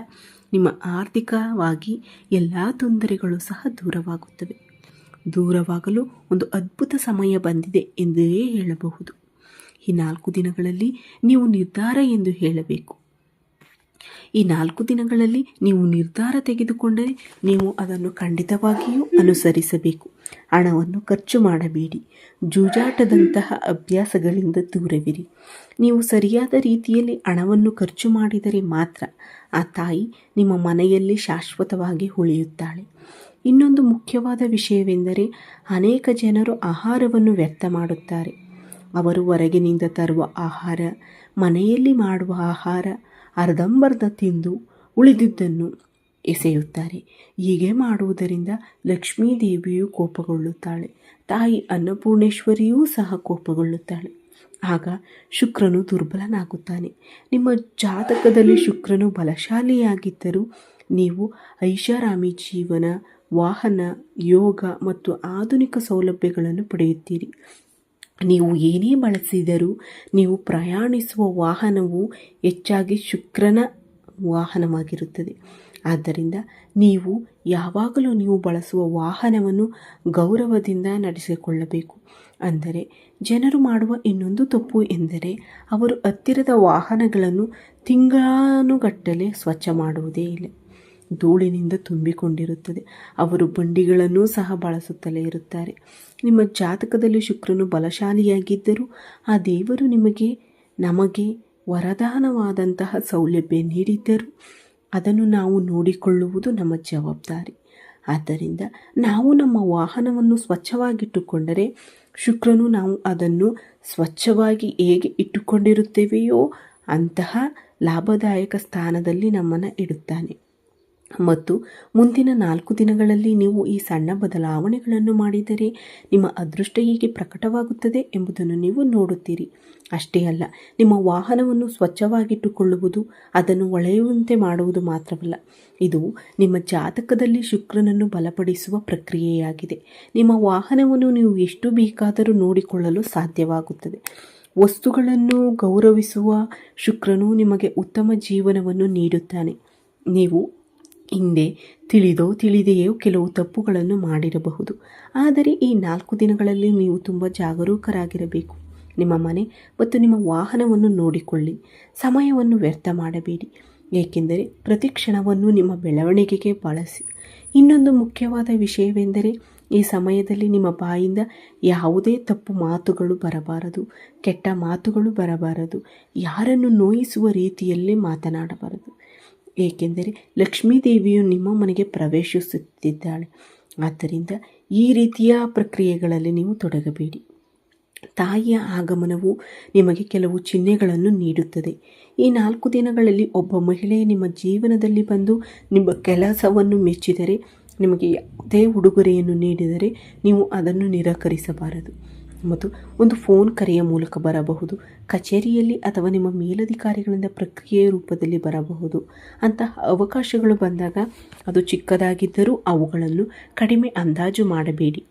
ನಿಮ್ಮ ಆರ್ಥಿಕವಾಗಿ ಎಲ್ಲ ತೊಂದರೆಗಳು ಸಹ ದೂರವಾಗುತ್ತವೆ. ದೂರವಾಗಲು ಒಂದು ಅದ್ಭುತ ಸಮಯ ಬಂದಿದೆ ಎಂದೇ ಹೇಳಬಹುದು. ಈ 4 ದಿನಗಳಲ್ಲಿ ನೀವು ನಿರ್ಧಾರ ಎಂದು ಹೇಳಬೇಕು. ಈ 4 ದಿನಗಳಲ್ಲಿ ನೀವು ನಿರ್ಧಾರ ತೆಗೆದುಕೊಂಡರೆ ನೀವು ಅದನ್ನು ಖಂಡಿತವಾಗಿಯೂ ಅನುಸರಿಸಬೇಕು. ಹಣವನ್ನು ಖರ್ಚು ಮಾಡಬೇಡಿ. ಜೂಜಾಟದಂತಹ ಅಭ್ಯಾಸಗಳಿಂದ ದೂರವಿರಿ. ನೀವು ಸರಿಯಾದ ರೀತಿಯಲ್ಲಿ ಹಣವನ್ನು ಖರ್ಚು ಮಾಡಿದರೆ ಮಾತ್ರ ಆ ತಾಯಿ ನಿಮ್ಮ ಮನೆಯಲ್ಲಿ ಶಾಶ್ವತವಾಗಿ ಉಳಿಯುತ್ತಾಳೆ. ಇನ್ನೊಂದು ಮುಖ್ಯವಾದ ವಿಷಯವೆಂದರೆ ಅನೇಕ ಜನರು ಆಹಾರವನ್ನು ವ್ಯರ್ಥ ಮಾಡುತ್ತಾರೆ. ಅವರು ಹೊರಗಿನಿಂದ ತರುವ ಆಹಾರ, ಮನೆಯಲ್ಲಿ ಮಾಡುವ ಆಹಾರ ಅರ್ಧಂಬರ್ಧ ತಿಂದು ಉಳಿದಿದ್ದನ್ನು ಎಸೆಯುತ್ತಾರೆ. ಹೀಗೆ ಮಾಡುವುದರಿಂದ ಲಕ್ಷ್ಮೀದೇವಿಯು ಕೋಪಗೊಳ್ಳುತ್ತಾಳೆ. ತಾಯಿ ಅನ್ನಪೂರ್ಣೇಶ್ವರಿಯೂ ಸಹ ಕೋಪಗೊಳ್ಳುತ್ತಾಳೆ. ಆಗ ಶುಕ್ರನು ದುರ್ಬಲನಾಗುತ್ತಾನೆ. ನಿಮ್ಮ ಜಾತಕದಲ್ಲಿ ಶುಕ್ರನು ಬಲಶಾಲಿಯಾಗಿದ್ದರೂ ನೀವು ಐಷಾರಾಮಿ ಜೀವನ, ವಾಹನ, ಯೋಗ ಮತ್ತು ಆಧುನಿಕ ಸೌಲಭ್ಯಗಳನ್ನು ಪಡೆಯುತ್ತೀರಿ. ನೀವು ಏನೇ ಬಳಸಿದರೂ ನೀವು ಪ್ರಯಾಣಿಸುವ ವಾಹನವು ಹೆಚ್ಚಾಗಿ ಶುಕ್ರನ ವಾಹನವಾಗಿರುತ್ತದೆ. ಆದ್ದರಿಂದ ನೀವು ಯಾವಾಗಲೂ ನೀವು ಬಳಸುವ ವಾಹನವನ್ನು ಗೌರವದಿಂದ ನಡೆಸಿಕೊಳ್ಳಬೇಕು. ಅಂದರೆ ಜನರು ಮಾಡುವ ಇನ್ನೊಂದು ತಪ್ಪು ಎಂದರೆ ಅವರು ಹತ್ತಿರದ ವಾಹನಗಳನ್ನು ತಿಂಗಳಾನುಗಟ್ಟಲೆ ಸ್ವಚ್ಛ ಮಾಡುವುದೇ ಇಲ್ಲ. ಧೂಳಿನಿಂದ ತುಂಬಿಕೊಂಡಿರುತ್ತದೆ. ಅವರು ಬಂಡಿಗಳನ್ನೂ ಸಹ ಬಳಸುತ್ತಲೇ ಇರುತ್ತಾರೆ. ನಿಮ್ಮ ಜಾತಕದಲ್ಲಿ ಶುಕ್ರನು ಬಲಶಾಲಿಯಾಗಿದ್ದರೂ ಆ ದೇವರು ನಮಗೆ ವರದಾನವಾದಂತಹ ಸೌಲಭ್ಯ ನೀಡಿದ್ದರೂ ಅದನ್ನು ನಾವು ನೋಡಿಕೊಳ್ಳುವುದು ನಮ್ಮ ಜವಾಬ್ದಾರಿ. ಆದ್ದರಿಂದ ನಾವು ನಮ್ಮ ವಾಹನವನ್ನು ಸ್ವಚ್ಛವಾಗಿಟ್ಟುಕೊಂಡರೆ ಶುಕ್ರನು ನಾವು ಅದನ್ನು ಸ್ವಚ್ಛವಾಗಿ ಹೇಗೆ ಇಟ್ಟುಕೊಂಡಿರುತ್ತೇವೆಯೋ ಅಂತಹ ಲಾಭದಾಯಕ ಸ್ಥಾನದಲ್ಲಿ ನಮ್ಮನ್ನು ಇಡುತ್ತಾನೆ. ಮತ್ತು ಮುಂದಿನ 4 ದಿನಗಳಲ್ಲಿ ನೀವು ಈ ಸಣ್ಣ ಬದಲಾವಣೆಗಳನ್ನು ಮಾಡಿದರೆ ನಿಮ್ಮ ಅದೃಷ್ಟ ಹೇಗೆ ಪ್ರಕಟವಾಗುತ್ತದೆ ಎಂಬುದನ್ನು ನೀವು ನೋಡುತ್ತೀರಿ. ಅಷ್ಟೇ ಅಲ್ಲ, ನಿಮ್ಮ ವಾಹನವನ್ನು ಸ್ವಚ್ಛವಾಗಿಟ್ಟುಕೊಳ್ಳುವುದು, ಅದನ್ನು ಹೊಳೆಯುವಂತೆ ಮಾಡುವುದು ಮಾತ್ರವಲ್ಲ, ಇದು ನಿಮ್ಮ ಜಾತಕದಲ್ಲಿ ಶುಕ್ರನನ್ನು ಬಲಪಡಿಸುವ ಪ್ರಕ್ರಿಯೆಯಾಗಿದೆ. ನಿಮ್ಮ ವಾಹನವನ್ನು ನೀವು ಎಷ್ಟು ಬೇಕಾದರೂ ನೋಡಿಕೊಳ್ಳಲು ಸಾಧ್ಯವಾಗುತ್ತದೆ. ವಸ್ತುಗಳನ್ನು ಗೌರವಿಸುವ ಶುಕ್ರನು ನಿಮಗೆ ಉತ್ತಮ ಜೀವನವನ್ನು ನೀಡುತ್ತಾನೆ. ನೀವು ಹಿಂದೆ ತಿಳಿದೋ ತಿಳಿದೆಯೋ ಕೆಲವು ತಪ್ಪುಗಳನ್ನು ಮಾಡಿರಬಹುದು, ಆದರೆ ಈ 4 ದಿನಗಳಲ್ಲಿ ನೀವು ತುಂಬ ಜಾಗರೂಕರಾಗಿರಬೇಕು. ನಿಮ್ಮ ಮನೆ ಮತ್ತು ನಿಮ್ಮ ವಾಹನವನ್ನು ನೋಡಿಕೊಳ್ಳಿ. ಸಮಯವನ್ನು ವ್ಯರ್ಥ ಮಾಡಬೇಡಿ, ಏಕೆಂದರೆ ಪ್ರತಿ ಕ್ಷಣವನ್ನು ನಿಮ್ಮ ಬೆಳವಣಿಗೆಗೆ ಬಳಸಿ. ಇನ್ನೊಂದು ಮುಖ್ಯವಾದ ವಿಷಯವೆಂದರೆ, ಈ ಸಮಯದಲ್ಲಿ ನಿಮ್ಮ ಬಾಯಿಂದ ಯಾವುದೇ ತಪ್ಪು ಮಾತುಗಳು ಬರಬಾರದು, ಕೆಟ್ಟ ಮಾತುಗಳು ಬರಬಾರದು, ಯಾರನ್ನು ನೋಯಿಸುವ ರೀತಿಯಲ್ಲಿ ಮಾತನಾಡಬಾರದು. ಏಕೆಂದರೆ ಲಕ್ಷ್ಮೀದೇವಿಯು ನಿಮ್ಮ ಮನೆಗೆ ಪ್ರವೇಶಿಸುತ್ತಿದ್ದಾಳೆ. ಆದ್ದರಿಂದ ಈ ರೀತಿಯ ಪ್ರಕ್ರಿಯೆಗಳಲ್ಲಿ ನೀವು ತೊಡಗಬೇಡಿ. ತಾಯಿಯ ಆಗಮನವು ನಿಮಗೆ ಕೆಲವು ಚಿಹ್ನೆಗಳನ್ನು ನೀಡುತ್ತದೆ. ಈ 4 ದಿನಗಳಲ್ಲಿ ಒಬ್ಬ ಮಹಿಳೆ ನಿಮ್ಮ ಜೀವನದಲ್ಲಿ ಬಂದು ನಿಮ್ಮ ಕೆಲಸವನ್ನು ಮೆಚ್ಚಿದರೆ, ನಿಮಗೆ ಯಾವುದೇ ಉಡುಗೊರೆಯನ್ನು ನೀಡಿದರೆ ನೀವು ಅದನ್ನು ನಿರಾಕರಿಸಬಾರದು. ಮತ್ತು ಒಂದು ಫೋನ್ ಕರೆಯ ಮೂಲಕ ಬರಬಹುದು, ಕಚೇರಿಯಲ್ಲಿ ಅಥವಾ ನಿಮ್ಮ ಮೇಲಧಿಕಾರಿಗಳಿಂದ ಪ್ರಕ್ರಿಯೆಯ ರೂಪದಲ್ಲಿ ಬರಬಹುದು. ಅಂತಹ ಅವಕಾಶಗಳು ಬಂದಾಗ ಅದು ಚಿಕ್ಕದಾಗಿದ್ದರೂ ಅವುಗಳನ್ನು ಕಡಿಮೆ ಅಂದಾಜು ಮಾಡಬೇಡಿ.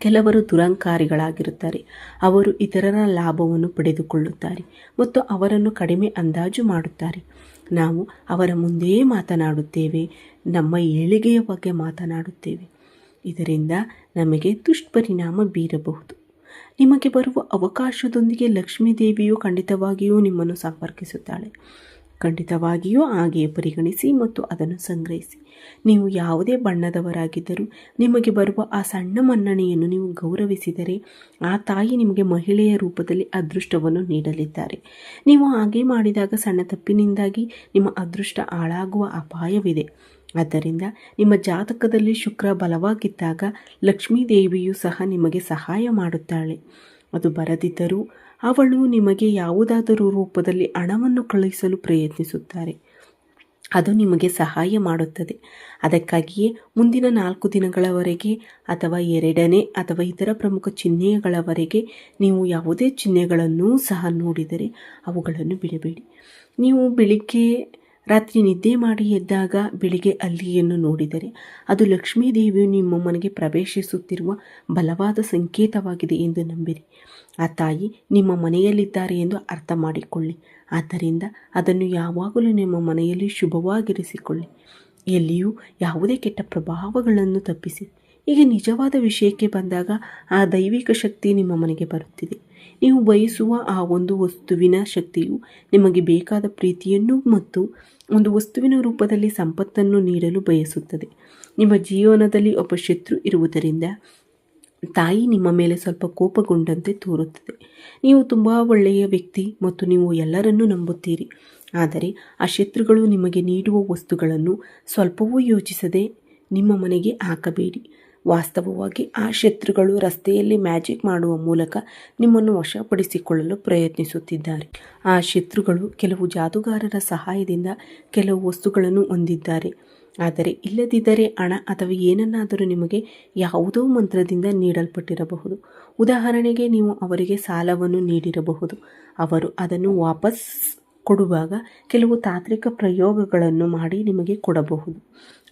ಕೆಲವರು ದುರಂಕಾರಿಗಳಾಗಿರುತ್ತಾರೆ. ಅವರು ಇತರರ ಲಾಭವನ್ನು ಪಡೆದುಕೊಳ್ಳುತ್ತಾರೆ ಮತ್ತು ಅವರನ್ನು ಕಡಿಮೆ ಅಂದಾಜು ಮಾಡುತ್ತಾರೆ. ನಾವು ಅವರ ಮುಂದೆಯೇ ಮಾತನಾಡುತ್ತೇವೆ, ನಮ್ಮ ಏಳಿಗೆಯ ಬಗ್ಗೆ ಮಾತನಾಡುತ್ತೇವೆ. ಇದರಿಂದ ನಮಗೆ ದುಷ್ಪರಿಣಾಮ ಬೀರಬಹುದು. ನಿಮಗೆ ಬರುವ ಅವಕಾಶದೊಂದಿಗೆ ಲಕ್ಷ್ಮೀದೇವಿಯು ಖಂಡಿತವಾಗಿಯೂ ನಿಮ್ಮನ್ನು ಸಂಪರ್ಕಿಸುತ್ತಾಳೆ. ಖಂಡಿತವಾಗಿಯೂ ಹಾಗೆಯೇ ಪರಿಗಣಿಸಿ ಮತ್ತು ಅದನ್ನು ಸಂಗ್ರಹಿಸಿ. ನೀವು ಯಾವುದೇ ಬಣ್ಣದವರಾಗಿದ್ದರೂ ನಿಮಗೆ ಬರುವ ಆ ಸಣ್ಣ ಮನ್ನಣೆಯನ್ನು ನೀವು ಗೌರವಿಸಿದರೆ, ಆ ತಾಯಿ ನಿಮಗೆ ಮಹಿಳೆಯ ರೂಪದಲ್ಲಿ ಅದೃಷ್ಟವನ್ನು ನೀಡಲಿದ್ದಾರೆ. ನೀವು ಹಾಗೆ ಮಾಡಿದಾಗ ಸಣ್ಣ ತಪ್ಪಿನಿಂದಾಗಿ ನಿಮ್ಮ ಅದೃಷ್ಟ ಹಾಳಾಗುವ ಅಪಾಯವಿದೆ. ಆದ್ದರಿಂದ ನಿಮ್ಮ ಜಾತಕದಲ್ಲಿ ಶುಕ್ರ ಬಲವಾಗಿದ್ದಾಗ ಲಕ್ಷ್ಮೀದೇವಿಯು ಸಹ ನಿಮಗೆ ಸಹಾಯ ಮಾಡುತ್ತಾಳೆ. ಅದು ಬರದಿದ್ದರೂ ಅವಳು ನಿಮಗೆ ಯಾವುದಾದರೂ ರೂಪದಲ್ಲಿ ಹಣವನ್ನು ಕಳುಹಿಸಲು ಪ್ರಯತ್ನಿಸುತ್ತಾರೆ. ಅದು ನಿಮಗೆ ಸಹಾಯ ಮಾಡುತ್ತದೆ. ಅದಕ್ಕಾಗಿಯೇ ಮುಂದಿನ 4 ದಿನಗಳವರೆಗೆ ಅಥವಾ 2ನೇ ಅಥವಾ ಇತರ ಪ್ರಮುಖ ಚಿಹ್ನೆಗಳವರೆಗೆ ನೀವು ಯಾವುದೇ ಚಿಹ್ನೆಗಳನ್ನೂ ಸಹ ನೋಡಿದರೆ ಅವುಗಳನ್ನು ಬಿಡಬೇಡಿ. ನೀವು ರಾತ್ರಿ ನಿದ್ದೆ ಮಾಡಿ ಎದ್ದಾಗ ಬೆಳಿಗ್ಗೆ ಹಲ್ಲಿಯನ್ನು ನೋಡಿದರೆ ಅದು ಲಕ್ಷ್ಮೀದೇವಿಯು ನಿಮ್ಮ ಮನೆಗೆ ಪ್ರವೇಶಿಸುತ್ತಿರುವ ಬಲವಾದ ಸಂಕೇತವಾಗಿದೆ ಎಂದು ನಂಬಿರಿ. ಆ ತಾಯಿ ನಿಮ್ಮ ಮನೆಯಲ್ಲಿದ್ದಾರೆ ಎಂದು ಅರ್ಥ ಮಾಡಿಕೊಳ್ಳಿ. ಆದ್ದರಿಂದ ಅದನ್ನು ಯಾವಾಗಲೂ ನಿಮ್ಮ ಮನೆಯಲ್ಲಿ ಶುಭವಾಗಿರಿಸಿಕೊಳ್ಳಿ. ಎಲ್ಲಿಯೂ ಯಾವುದೇ ಕೆಟ್ಟ ಪ್ರಭಾವಗಳನ್ನು ತಪ್ಪಿಸಿ. ಈಗ ನಿಜವಾದ ವಿಷಯಕ್ಕೆ ಬಂದಾಗ, ಆ ದೈವಿಕ ಶಕ್ತಿ ನಿಮ್ಮ ಮನೆಗೆ ಬರುತ್ತಿದೆ. ನೀವು ಬಯಸುವ ಆ ಒಂದು ವಸ್ತುವಿನ ಶಕ್ತಿಯು ನಿಮಗೆ ಬೇಕಾದ ಪ್ರೀತಿಯನ್ನು ಮತ್ತು ಒಂದು ವಸ್ತುವಿನ ರೂಪದಲ್ಲಿ ಸಂಪತ್ತನ್ನು ನೀಡಲು ಬಯಸುತ್ತದೆ. ನಿಮ್ಮ ಜೀವನದಲ್ಲಿ ಒಬ್ಬ ಶತ್ರು ಇರುವುದರಿಂದ ತಾಯಿ ನಿಮ್ಮ ಮೇಲೆ ಸ್ವಲ್ಪ ಕೋಪಗೊಂಡಂತೆ ತೋರುತ್ತದೆ. ನೀವು ತುಂಬ ಒಳ್ಳೆಯ ವ್ಯಕ್ತಿ ಮತ್ತು ನೀವು ಎಲ್ಲರನ್ನೂ ನಂಬುತ್ತೀರಿ. ಆದರೆ ಆ ಶತ್ರುಗಳು ನಿಮಗೆ ನೀಡುವ ವಸ್ತುಗಳನ್ನು ಸ್ವಲ್ಪವೂ ಯೋಚಿಸದೆ ನಿಮ್ಮ ಮನೆಗೆ ಹಾಕಬೇಡಿ. ವಾಸ್ತವವಾಗಿ ಆ ಶತ್ರುಗಳು ರಸ್ತೆಯಲ್ಲಿ ಮ್ಯಾಜಿಕ್ ಮಾಡುವ ಮೂಲಕ ನಿಮ್ಮನ್ನು ವಶಪಡಿಸಿಕೊಳ್ಳಲು ಪ್ರಯತ್ನಿಸುತ್ತಿದ್ದಾರೆ. ಆ ಶತ್ರುಗಳು ಕೆಲವು ಜಾದೂಗಾರರ ಸಹಾಯದಿಂದ ಕೆಲವು ವಸ್ತುಗಳನ್ನು ಹೊಂದಿದ್ದಾರೆ. ಆದರೆ ಇಲ್ಲದಿದ್ದರೆ ಹಣ ಅಥವಾ ಏನನ್ನಾದರೂ ನಿಮಗೆ ಯಾವುದೋ ಮಂತ್ರದಿಂದ ನೀಡಲ್ಪಟ್ಟಿರಬಹುದು. ಉದಾಹರಣೆಗೆ, ನೀವು ಅವರಿಗೆ ಸಾಲವನ್ನು ನೀಡಿರಬಹುದು. ಅವರು ಅದನ್ನು ವಾಪಸ್ ಕೊಡುವಾಗ ಕೆಲವು ತಾಂತ್ರಿಕ ಪ್ರಯೋಗಗಳನ್ನು ಮಾಡಿ ನಿಮಗೆ ಕೊಡಬಹುದು.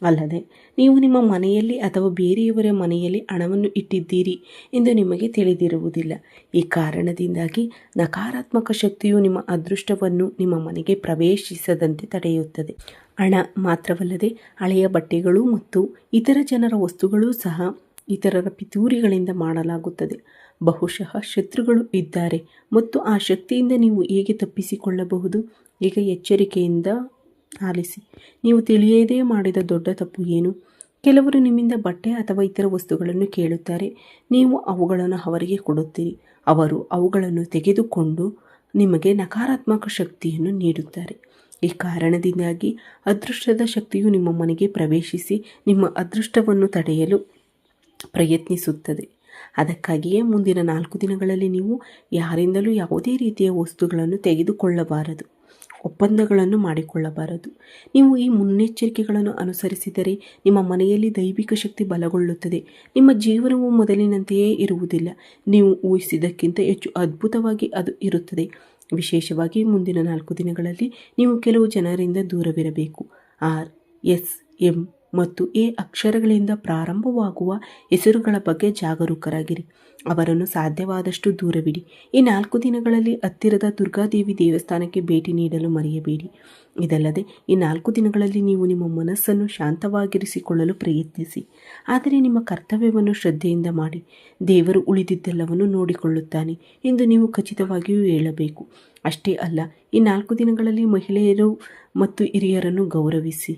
ಅಲ್ಲದೆ ನೀವು ನಿಮ್ಮ ಮನೆಯಲ್ಲಿ ಅಥವಾ ಬೇರೆಯವರ ಮನೆಯಲ್ಲಿ ಹಣವನ್ನು ಇಟ್ಟಿದ್ದೀರಿ ಎಂದು ನಿಮಗೆ ತಿಳಿದಿರುವುದಿಲ್ಲ. ಈ ಕಾರಣದಿಂದಾಗಿ ನಕಾರಾತ್ಮಕ ಶಕ್ತಿಯು ನಿಮ್ಮ ಅದೃಷ್ಟವನ್ನು ನಿಮ್ಮ ಮನೆಗೆ ಪ್ರವೇಶಿಸದಂತೆ ತಡೆಯುತ್ತದೆ. ಹಣ ಮಾತ್ರವಲ್ಲದೆ ಹಳೆಯ ಬಟ್ಟೆಗಳು ಮತ್ತು ಇತರ ಜನರ ವಸ್ತುಗಳೂ ಸಹ ಇತರರ ಪಿತೂರಿಗಳಿಂದ ಮಾಡಲಾಗುತ್ತದೆ. ಬಹುಶಃ ಶತ್ರುಗಳು ಇದ್ದಾರೆ ಮತ್ತು ಆ ಶಕ್ತಿಯಿಂದ ನೀವು ಹೇಗೆ ತಪ್ಪಿಸಿಕೊಳ್ಳಬಹುದು? ಈಗ ಎಚ್ಚರಿಕೆಯಿಂದ ಆಲಿಸಿ. ನೀವು ತಿಳಿಯದೇ ಮಾಡಿದ ದೊಡ್ಡ ತಪ್ಪು ಏನು? ಕೆಲವರು ನಿಮ್ಮಿಂದ ಬಟ್ಟೆ ಅಥವಾ ಇತರ ವಸ್ತುಗಳನ್ನು ಕೇಳುತ್ತಾರೆ. ನೀವು ಅವುಗಳನ್ನು ಅವರಿಗೆ ಕೊಡುತ್ತೀರಿ. ಅವರು ಅವುಗಳನ್ನು ತೆಗೆದುಕೊಂಡು ನಿಮಗೆ ನಕಾರಾತ್ಮಕ ಶಕ್ತಿಯನ್ನು ನೀಡುತ್ತಾರೆ. ಈ ಕಾರಣದಿಂದಾಗಿ ಅದೃಷ್ಟದ ಶಕ್ತಿಯು ನಿಮ್ಮ ಮನೆಗೆ ಪ್ರವೇಶಿಸಿ ನಿಮ್ಮ ಅದೃಷ್ಟವನ್ನು ತಡೆಯಲು ಪ್ರಯತ್ನಿಸುತ್ತದೆ. ಅದಕ್ಕಾಗಿಯೇ ಮುಂದಿನ 4 ದಿನಗಳಲ್ಲಿ ನೀವು ಯಾರಿಂದಲೂ ಯಾವುದೇ ರೀತಿಯ ವಸ್ತುಗಳನ್ನು ತೆಗೆದುಕೊಳ್ಳಬಾರದು. ಒಪ್ಪಂದಗಳನ್ನು ಮಾಡಿಕೊಳ್ಳಬಾರದು. ನೀವು ಈ ಮುನ್ನೆಚ್ಚರಿಕೆಗಳನ್ನು ಅನುಸರಿಸಿದರೆ ನಿಮ್ಮ ಮನೆಯಲ್ಲಿ ದೈವಿಕ ಶಕ್ತಿ ಬಲಗೊಳ್ಳುತ್ತದೆ. ನಿಮ್ಮ ಜೀವನವು ಮೊದಲಿನಂತೆಯೇ ಇರುವುದಿಲ್ಲ. ನೀವು ಊಹಿಸಿದ್ದಕ್ಕಿಂತ ಹೆಚ್ಚು ಅದ್ಭುತವಾಗಿ ಅದು ಇರುತ್ತದೆ. ವಿಶೇಷವಾಗಿ ಮುಂದಿನ 4 ದಿನಗಳಲ್ಲಿ ನೀವು ಕೆಲವು ಜನರಿಂದ ದೂರವಿರಬೇಕು. R, S, M ಮತ್ತು A ಅಕ್ಷರಗಳಿಂದ ಪ್ರಾರಂಭವಾಗುವ ಹೆಸರುಗಳ ಬಗ್ಗೆ ಜಾಗರೂಕರಾಗಿರಿ. ಅವರನ್ನು ಸಾಧ್ಯವಾದಷ್ಟು ದೂರವಿಡಿ. ಈ 4 ದಿನಗಳಲ್ಲಿ ಹತ್ತಿರದ ದುರ್ಗಾದೇವಿ ದೇವಸ್ಥಾನಕ್ಕೆ ಭೇಟಿ ನೀಡಲು ಮರೆಯಬೇಡಿ. ಇದಲ್ಲದೆ ಈ 4 ದಿನಗಳಲ್ಲಿ ನೀವು ನಿಮ್ಮ ಮನಸ್ಸನ್ನು ಶಾಂತವಾಗಿರಿಸಿಕೊಳ್ಳಲು ಪ್ರಯತ್ನಿಸಿ. ಆದರೆ ನಿಮ್ಮ ಕರ್ತವ್ಯವನ್ನು ಶ್ರದ್ಧೆಯಿಂದ ಮಾಡಿ. ದೇವರು ಉಳಿದಿದ್ದೆಲ್ಲವನ್ನು ನೋಡಿಕೊಳ್ಳುತ್ತಾನೆ ಎಂದು ನೀವು ಖಚಿತವಾಗಿಯೂ ಹೇಳಬೇಕು. ಅಷ್ಟೇ ಅಲ್ಲ, ಈ 4 ದಿನಗಳಲ್ಲಿ ಮಹಿಳೆಯರು ಮತ್ತು ಹಿರಿಯರನ್ನು ಗೌರವಿಸಿ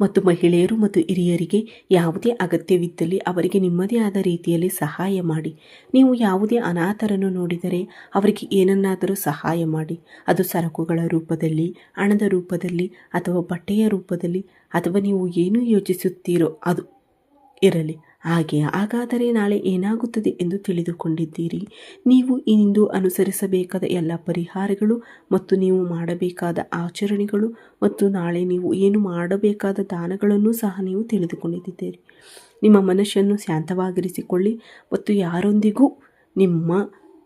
ಮತ್ತು ಮಹಿಳೆಯರು ಮತ್ತು ಹಿರಿಯರಿಗೆ ಯಾವುದೇ ಅಗತ್ಯವಿದ್ದಲ್ಲಿ ಅವರಿಗೆ ನಿಮ್ಮದೇ ಆದ ರೀತಿಯಲ್ಲಿ ಸಹಾಯ ಮಾಡಿ. ನೀವು ಯಾವುದೇ ಅನಾಥರನ್ನು ನೋಡಿದರೆ ಅವರಿಗೆ ಏನನ್ನಾದರೂ ಸಹಾಯ ಮಾಡಿ. ಅದು ಸರಕುಗಳ ರೂಪದಲ್ಲಿ, ಹಣದ ರೂಪದಲ್ಲಿ ಅಥವಾ ಬಟ್ಟೆಯ ರೂಪದಲ್ಲಿ ಅಥವಾ ನೀವು ಏನು ಯೋಚಿಸುತ್ತೀರೋ ಅದು ಇರಲಿ. ಹಾಗಾದರೆ ನಾಳೆ ಏನಾಗುತ್ತದೆ ಎಂದು ತಿಳಿದುಕೊಂಡಿದ್ದೀರಿ. ನೀವು ಇಂದು ಅನುಸರಿಸಬೇಕಾದ ಎಲ್ಲ ಪರಿಹಾರಗಳು ಮತ್ತು ನೀವು ಮಾಡಬೇಕಾದ ಆಚರಣೆಗಳು ಮತ್ತು ನಾಳೆ ನೀವು ಏನು ಮಾಡಬೇಕಾದ ದಾನಗಳನ್ನು ಸಹ ನೀವು ತಿಳಿದುಕೊಂಡಿದ್ದೀರಿ. ನಿಮ್ಮ ಮನಸ್ಸನ್ನು ಶಾಂತವಾಗಿರಿಸಿಕೊಳ್ಳಿ ಮತ್ತು ಯಾರೊಂದಿಗೂ ನಿಮ್ಮ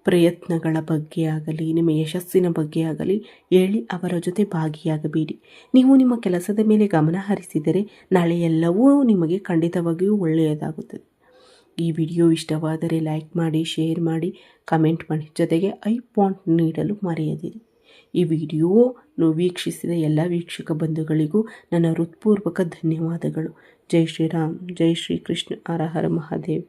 ಪ್ರಯತ್ನಗಳ ಬಗ್ಗೆ ಆಗಲಿ ನಿಮ್ಮ ಯಶಸ್ಸಿನ ಬಗ್ಗೆ ಆಗಲಿ ಹೇಳಿ ಅವರ ಜೊತೆ ಭಾಗಿಯಾಗಬೇಡಿ. ನೀವು ನಿಮ್ಮ ಕೆಲಸದ ಮೇಲೆ ಗಮನ ಹರಿಸಿದರೆ ನಾಳೆ ಎಲ್ಲವೂ ನಿಮಗೆ ಖಂಡಿತವಾಗಿಯೂ ಒಳ್ಳೆಯದಾಗುತ್ತದೆ. ಈ ವಿಡಿಯೋ ಇಷ್ಟವಾದರೆ ಲೈಕ್ ಮಾಡಿ, ಶೇರ್ ಮಾಡಿ, ಕಮೆಂಟ್ ಮಾಡಿ, ಜೊತೆಗೆ ಐ ಪಾಯಿಂಟ್ ನೀಡಲು ಮರೆಯದಿರಿ. ಈ ವಿಡಿಯೋನು ವೀಕ್ಷಿಸಿದ ಎಲ್ಲ ವೀಕ್ಷಕ ಬಂಧುಗಳಿಗೂ ನನ್ನ ಹೃತ್ಪೂರ್ವಕ ಧನ್ಯವಾದಗಳು. ಜೈ ಶ್ರೀರಾಮ್, ಜೈ ಶ್ರೀ ಕೃಷ್ಣ, ಹರ ಹರ ಮಹಾದೇವ್.